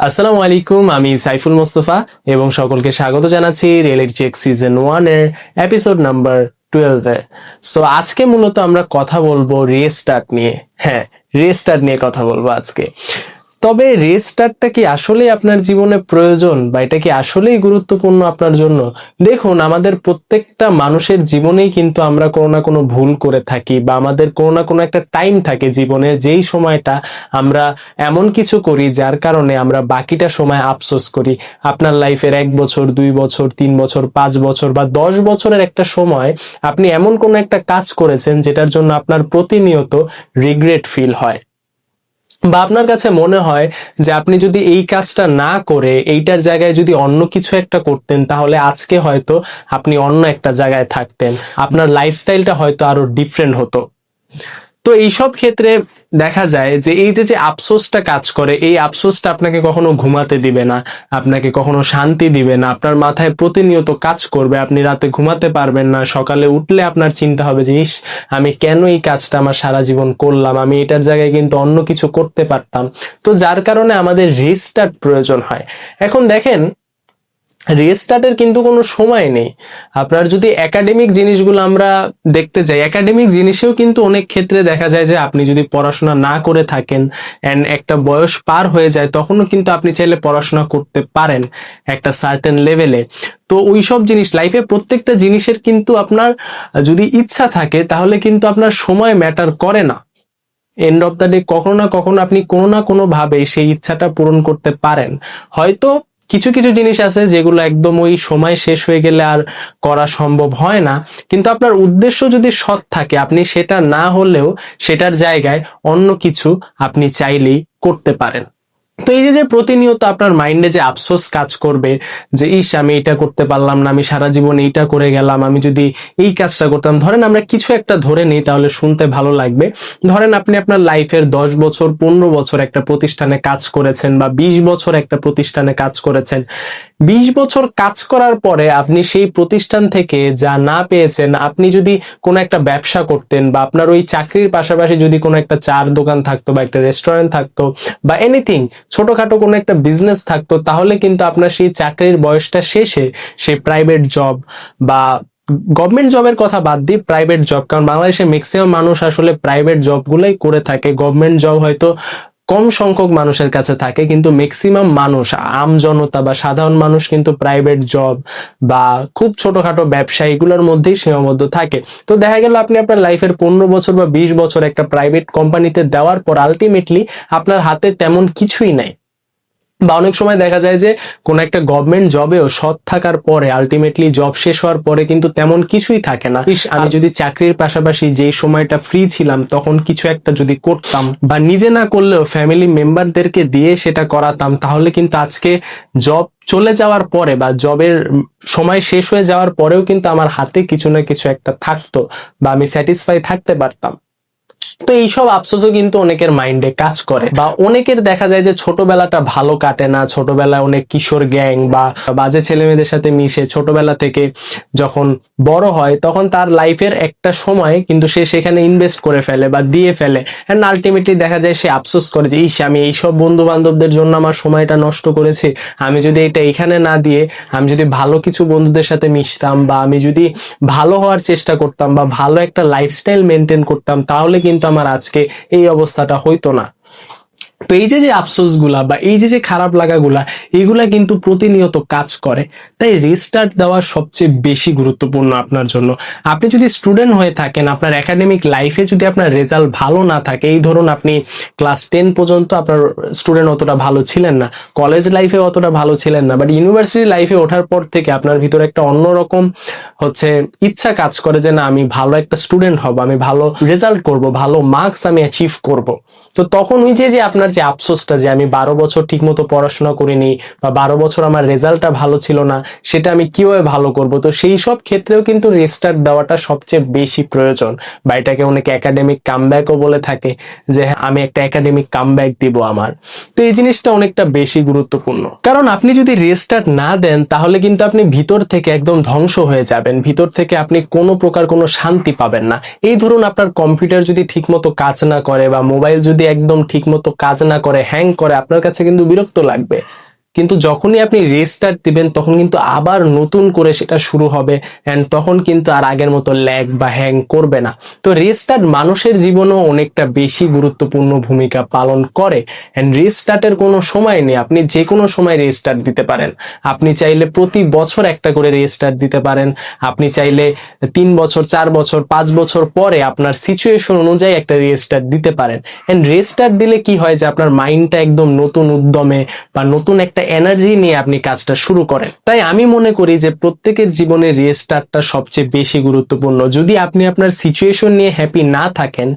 আসসালামু আলাইকুম, আমি সাইফুল মোস্তফা এবং সকলকে স্বাগত জানাচ্ছি রিয়েলিটি চেক সিজন 1 এর এপিসোড নাম্বার 12 এ। সো আজকে মূলত আমরা কথা বলবো রিস্টার্ট নিয়ে। হ্যাঁ, রিস্টার্ট নিয়ে কথা বলবো আজকে। তবে রিস্টার্টটা কি আসলেই আপনার জীবনে প্রয়োজন বা এটা কি আসলেই গুরুত্বপূর্ণ আপনার জন্য? দেখুন, আমাদের প্রত্যেকটা মানুষের জীবনেই কিন্তু আমরা কোনো না কোনো ভুল করে থাকি বা আমাদের কোনো না কোনো একটা টাইম থাকে জীবনে, যেই সময়টা আমরা এমন কিছু করি যার কারণে আমরা বাকিটা সময় আফসোস করি। আপনার লাইফের 1 বছর, 2 বছর, 3 বছর, 5 বছর বা 10 বছরের একটা সময় আপনি এমন কোনো একটা কাজ করেছেন যেটার জন্য আপনার প্রতিনিয়ত রিগ্রেট ফিল হয়, বা আপনার কাছে মনে হয় যে আপনি যদি এই কাজটা না করে এইটার জায়গায় যদি অন্য কিছু একটা করতেন তাহলে আজকে হয়তো আপনি অন্য একটা জায়গায় থাকতেন, আপনার লাইফস্টাইলটা হয়তো আরো ডিফারেন্ট হতো। তো এইসব ক্ষেত্রে দেখা যায় যে এই যে আফসোসটা কাজ করে, এই আফসোসটা আপনাকে কখনো ঘুমাতে দিবে না, আপনাকে কখনো শান্তি দিবে না, আপনার মাথায় প্রতিনিয়ত কাজ করবে, আপনি রাতে ঘুমাতে পারবেন না, সকালে উঠলে আপনার চিন্তা হবে যে ইস, আমি কেন এই কাজটা আমার সারা জীবন করলাম, আমি এটার জায়গায় কিন্তু অন্য কিছু করতে পারতাম। তো যার কারণে আমাদের রিস্টার্ট প্রয়োজন হয়। এখন দেখেন, রিস্টার্টের কিন্তু কোনো সময় নেই। আপনার যদি একাডেমিক জিনিসগুলো আমরা দেখতে যাই, একাডেমিক জিনিসেও কিন্তু অনেক ক্ষেত্রে দেখা যায় যে আপনি যদি পড়াশোনা না করে থাকেন এন্ড একটা বয়স পার হয়ে যায়, তখনও কিন্তু আপনি চাইলে পড়াশোনা করতে পারেন একটা সার্টেন লেভেলে। তো ওইসব জিনিস লাইফে প্রত্যেকটা জিনিসের কিন্তু আপনার যদি ইচ্ছা থাকে তাহলে কিন্তু আপনার সময় ম্যাটার করে না। এন্ড অফ দ্য ডে কখনো না কখনো আপনি কোনো না কোনো ভাবে সেই ইচ্ছাটা পূরণ করতে পারেন। হয়তো কিছু কিছু জিনিস আছে যেগুলো একদম ওই সময় শেষ হয়ে গেলে আর করা সম্ভব হয় না, কিন্তু আপনার উদ্দেশ্য যদি সৎ থাকে আপনি সেটা না হলেও সেটার জায়গায় অন্য কিছু আপনি চাইলেই করতে পারেন। তো এই যে প্রতিনিয়ত আপনার মাইন্ডে যে আফসোস কাজ করবে যে ইস, আমি এটা করতে পারলাম না, আমি সারা জীবন এইটা করে গেলাম, আমি যদি এই কাজটা করতাম। ধরেন আমরা কিছু একটা ধরে নিই তাহলে শুনতে ভালো লাগবে। ধরেন আপনি আপনার লাইফের 10 বছর, 15 বছর একটা প্রতিষ্ঠানে কাজ করেছেন বা 20 বছর একটা প্রতিষ্ঠানে কাজ করেছেন। 20 বছর কাজ করার পরে আপনি সেই প্রতিষ্ঠান থেকে যা না পেয়েছেন, আপনি যদি কোনো একটা ব্যবসা করতেন বা আপনার ওই চাকরির পাশাপাশি যদি কোনো একটা চার দোকান থাকতো বা একটা রেস্টুরেন্ট থাকতো বা এনিথিং ছোটখাটো কোনো একটা বিজনেস থাকতো, তাহলে কিন্তু আপনার সেই চাকরির বয়সটা শেষে সেই প্রাইভেট জব বা গভর্নমেন্ট জবের কথা বাদ দিয়ে প্রাইভেট জব, কারণ বাংলাদেশে ম্যাক্সিমাম মানুষ আসলে প্রাইভেট জবগুলোই করে থাকে। গভর্নমেন্ট জব হয়তো কম সংখ্যক মানুষের কাছে থাকে, কিন্তু ম্যাক্সিমাম মানুষ, আম জনতা বা সাধারণ মানুষ কিন্তু প্রাইভেট জব বা খুব ছোটখাটো ব্যবসা এগুলোর মধ্যেই সীমাবদ্ধ থাকে। তো দেখা গেল আপনি আপনার লাইফের 15 বছর বা 20 বছর একটা প্রাইভেট কোম্পানিতে দেওয়ার পর আলটিমেটলি আপনার হাতে তেমন কিছুই নাই। বা অনেক সময় দেখা যায় যে কোন একটা গভর্নমেন্ট জবেও সৎ থাকার পরে আলটিমেটলি জব শেষ হওয়ার পরে কিন্তু তেমন কিছুই থাকে না। আমি যদি চাকরির পাশাপাশি যে সময়টা ফ্রি ছিলাম তখন কিছু একটা যদি করতাম বা নিজে না করলেও ফ্যামিলি মেম্বারদেরকে দিয়ে সেটা করাতাম, তাহলে কিন্তু আজকে জব চলে যাওয়ার পরে বা জবের সময় শেষ হয়ে যাওয়ার পরেও কিন্তু আমার হাতে কিছু না কিছু একটা থাকতো বা আমি স্যাটিসফাই থাকতে পারতাম। তো এইসব আফসোসও কিন্তু অনেকের মাইন্ডে কাজ করে, বা অনেকের দেখা যায় যে ছোটবেলাটা ভালো কাটে না, ছোটবেলায় অনেক কিশোর গ্যাং বা বাজে ছেলে মেয়েদের সাথে মিশে ছোটবেলা থেকে যখন বড় হয় তখন তার লাইফের একটা সময় কিন্তু সে সেখানে ইনভেস্ট করে ফেলে বা দিয়ে ফেলে, এন্ড আলটিমেটলি দেখা যায় সে আফসোস করে যে ইস, আমি এইসব বন্ধু বান্ধবদের জন্য আমার সময়টা নষ্ট করেছি, আমি যদি এটা এখানে না দিয়ে আমি যদি ভালো কিছু বন্ধুদের সাথে মিশতাম বা আমি যদি ভালো হওয়ার চেষ্টা করতাম বা ভালো একটা লাইফস্টাইল মেনটেন করতাম তাহলে কিন্তু আমার আজকে এই অবস্থাটা হইতো না। তো এই যে আফসোসগুলা বা এই যে খারাপ লাগাগুলা, এগুলা কিন্তু প্রতিনিয়ত কাজ করে। তাই রিস্টার্ট দেওয়া সবচেয়ে বেশি গুরুত্বপূর্ণ আপনার জন্য। আপনি যদি স্টুডেন্ট হয়ে থাকেন, আপনার একাডেমিক লাইফে যদি আপনার রেজাল্ট ভালো না থাকে, এই ধরুন আপনি ক্লাস 10 পর্যন্ত আপনার স্টুডেন্ট অতটা ভালো ছিলেন না, কলেজ লাইফে অতটা ভালো ছিলেন না, বাট ইউনিভার্সিটি লাইফে ওঠার পর থেকে আপনার ভিতরে একটা অন্যরকম ইচ্ছা কাজ করে যে না, আমি ভালো একটা স্টুডেন্ট হব, আমি ভালো রেজাল্ট করব, ভালো মার্কস আমি অ্যাচিভ করব। তো তখন ওই যে আপনার যে আফসোসটা যে আমি 12 বছর ঠিক মতো পড়াশোনা করিনি বা 12 বছর আমার রেজাল্টটা ভালো ছিল না, সেটা আমি কিভাবে ভালো করব, তো সেই সব ক্ষেত্রেও কিন্তু রিস্টার্ট দেওয়াটা সবচেয়ে বেশি প্রয়োজন। বা এটাকে অনেকে একাডেমিক কামব্যাকও বলে থাকে যে আমি একটা একাডেমিক কামব্যাক দিব আমার। তো এই জিনিসটা অনেকটা বেশি গুরুত্বপূর্ণ, কারণ আপনি যদি রিস্টার্ট না দেন তাহলে কিন্তু আপনি ভিতর থেকে একদম ধ্বংস হয়ে যাবেন, ভিতর থেকে আপনি কোনো প্রকার কোনো শান্তি পাবেন না। এই ধরুন আপনার কম্পিউটার যদি ঠিকমতো কাজ না করে বা মোবাইল যদি একদম ঠিকমতো কাজ না করে, হ্যাং করে, আপনার কাছে কিন্তু বিরক্ত লাগবে। কিন্তু যখনই আপনি রিস্টার্ট দিবেন তখন কিন্তু আবার নতুন করে সেটা শুরু হবে, এন্ড তখন কিন্তু আর আগের মতো ল্যাগ বা হ্যাং করবে না। তো রিস্টার্ট মানুষের জীবনেও অনেকটা বেশি গুরুত্বপূর্ণ ভূমিকা পালন করে। এন্ড রিস্টার্টের কোনো সময় নেই, আপনি যে কোনো সময় রিস্টার্ট দিতে পারেন। আপনি চাইলে প্রতি বছর একটা করে রিস্টার্ট দিতে পারেন, আপনি চাইলে 3 বছর, 4 বছর, 5 বছর পরে আপনার সিচুয়েশন অনুযায়ী একটা রিস্টার্ট দিতে পারেন। এন্ড রিস্টার্ট দিলে কি হয় যে আপনার মাইন্ডটা একদম নতুন উদ্যমে বা নতুন একটা এনার্জি নিয়ে আপনি কাজটা শুরু করেন। তাই আমি মনে করি যে প্রত্যেকের জীবনে রিস্টার্টটা সবচেয়ে বেশি গুরুত্বপূর্ণ। যদি আপনি আপনার সিচুয়েশন নিয়ে হ্যাপি না থাকেন,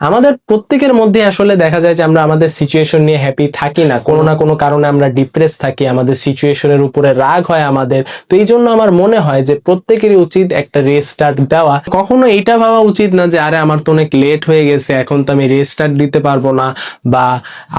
আমাদের প্রত্যেকের মধ্যে আসলে দেখা যায় যে আমরা আমাদের সিচুয়েশন নিয়ে হ্যাপি থাকি না, কোনো না কোনো কারণে আমরা ডিপ্রেস থাকি, আমাদের সিচুয়েশনের উপরে রাগ হয় আমাদের। তো এই জন্য আমার মনে হয় যে প্রত্যেকেরই উচিত একটা রিস্টার্ট দেওয়া। কখনো এইটা ভাবা উচিত না যে আরে আমার তো অনেক লেট হয়ে গেছে, এখন তো আমি রিস্টার্ট দিতে পারবো না, বা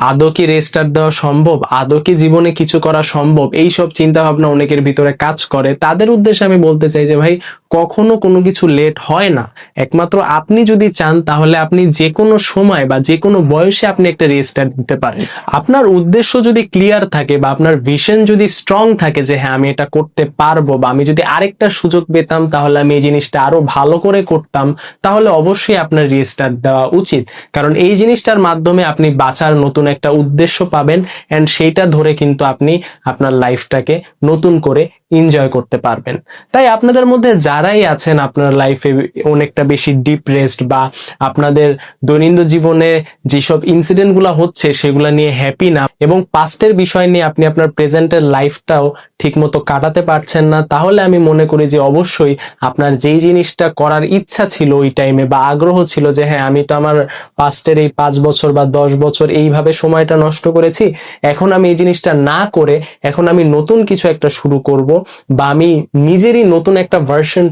আদৌ কি রিস্টার্ট দেওয়া সম্ভব, আদৌ কি জীবনে কিছু করা সম্ভব, এইসব চিন্তা ভাবনা অনেকের ভিতরে কাজ করে। তাদের উদ্দেশ্যে আমি বলতে চাই যে ভাই, কখনো কোনো কিছু লেট হয় না। একমাত্র আপনি যদি চান তাহলে আপনি যে কোনো সময় বা যে কোনো বয়সে আপনি একটা রিস্টার্ট দিতে পারেন। আপনার উদ্দেশ্য যদি ক্লিয়ার থাকে বা আপনার ভিশন যদি স্ট্রং থাকে যে হ্যাঁ আমি এটা করতে পারবো, বা আমি যদি আরেকটা সুযোগ পেতাম তাহলে আমি এই জিনিসটা আরো ভালো করে করতাম, তাহলে অবশ্যই আপনার রিস্টার্ট দেওয়া উচিত। কারণ এই জিনিসটার মাধ্যমে আপনি বাঁচার নতুন একটা উদ্দেশ্য পাবেন, এন্ড সেইটা ধরে কিন্তু আপনি আপনার লাইফটাকে নতুন করে এনজয় করতে পারবেন। তাই আপনাদের মধ্যে যারাই আছেন আপনার লাইফে অনেকটা বেশি ডিপ্রেসড, বা আপনাদের দৈনন্দিন জীবনে যেসব ইনসিডেন্ট গুলা হচ্ছে সেগুলা নিয়ে হ্যাপি না, এবং পাস্টের বিষয় নিয়ে আপনি আপনার প্রেজেন্টের লাইফটাও ঠিক মতো কাটাতে পারছেন না, তাহলে আমি মনে করি যে অবশ্যই আপনার যেই জিনিসটা করার ইচ্ছা ছিল ওই টাইমে, বা আগ্রহ ছিল যে হ্যাঁ আমি তো আমার পাস্টের এই 5 বছর বা 10 বছর এইভাবে সময়টা নষ্ট করেছি, এখন আমি এই জিনিসটা না করে এখন আমি নতুন কিছু একটা শুরু করব, বা আমি নিজেরই নতুন একটা ভার্সন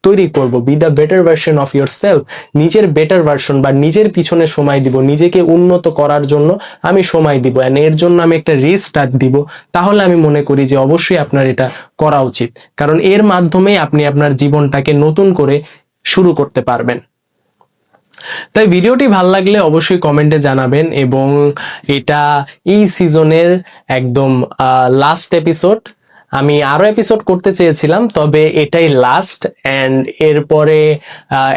তৈরি করব, B the better version of your self. নিজের বেটার ভার্সন বা নিজের পিছনে সময় দিব, নিজেকে উন্নত করার জন্য আমি সময় দিব, এন্ড এর জন্য আমি একটা রিস্টার্ট দিব। তাহলে আমি মনে করি যে অবশ্যই আপনার এটা করা উচিত, কারণ এর মাধ্যমে আপনি আপনার জীবনটাকে নতুন করে শুরু করতে পারবেন। তাই ভিডিওটি ভালো লাগলে অবশ্যই কমেন্টে জানাবেন, এবং এটা এই সিজনের একদম লাস্ট এপিসোড। আমি আরো এপিসোড করতে চেয়েছিলাম, তবে এটাই লাস্ট, এন্ড এরপরে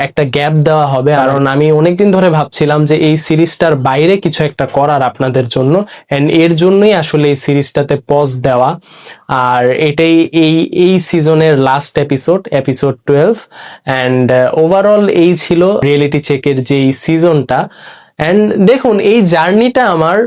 একটা গ্যাপ দেওয়া হবে, কারণ আমি অনেকদিন ধরে ভাবছিলাম যে এই সিরিজটার বাইরে কিছু একটা করার আপনাদের জন্য, এন্ড এর জন্যই আসলে এই সিরিজটাতে পজ দেওয়া। আর এটাই এই সিজনের last episode, episode 12, and overall এই ছিল রিয়েলিটি চেকের যেই সিজনটা। এন্ড দেখুন, এই জার্নিটা আমার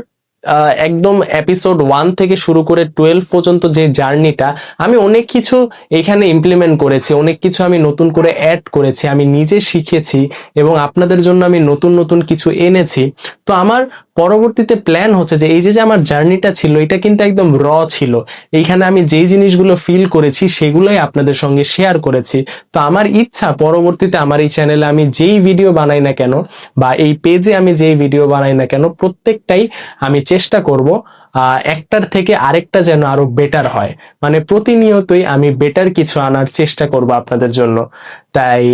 একদম এপিসোড 1 থেকে শুরু করে 12 পর্যন্ত যে জার্নিটা, আমি অনেক কিছু এখানে ইমপ্লিমেন্ট করেছি, অনেক কিছু আমি নতুন করে অ্যাড করেছি, আমি নিজে শিখেছি, এবং আপনাদের জন্য আমি নতুন নতুন কিছু এনেছি। তো আমার পরবর্তীতে প্ল্যান হচ্ছে যে এই যে আমার জার্নিটা ছিল এটা কিন্তু একদম র ছিল, এইখানে আমি যেই জিনিসগুলো ফিল করেছি সেগুলোই আপনাদের সঙ্গে শেয়ার করেছি। তো আমার ইচ্ছা পরবর্তীতে আমার এই চ্যানেলে আমি যেই ভিডিও বানাই না কেন, বা এই পেজে আমি যেই ভিডিও বানাই না কেন, প্রত্যেকটাই আমি চেষ্টা করব একটার থেকে আরেকটা যেন আরো বেটার হয়। মানে প্রতিনিয়তই আমি বেটার কিছু আনার চেষ্টা করব আপনাদের জন্য। তাই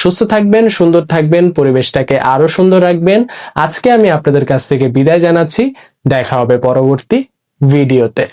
সুস্থ থাকবেন, সুন্দর থাকবেন, পরিবেশটাকে আরো সুন্দর রাখবেন। আজকে আমি আপনাদের কাছ থেকে বিদায় জানাচ্ছি, দেখা হবে পরবর্তী ভিডিওতে।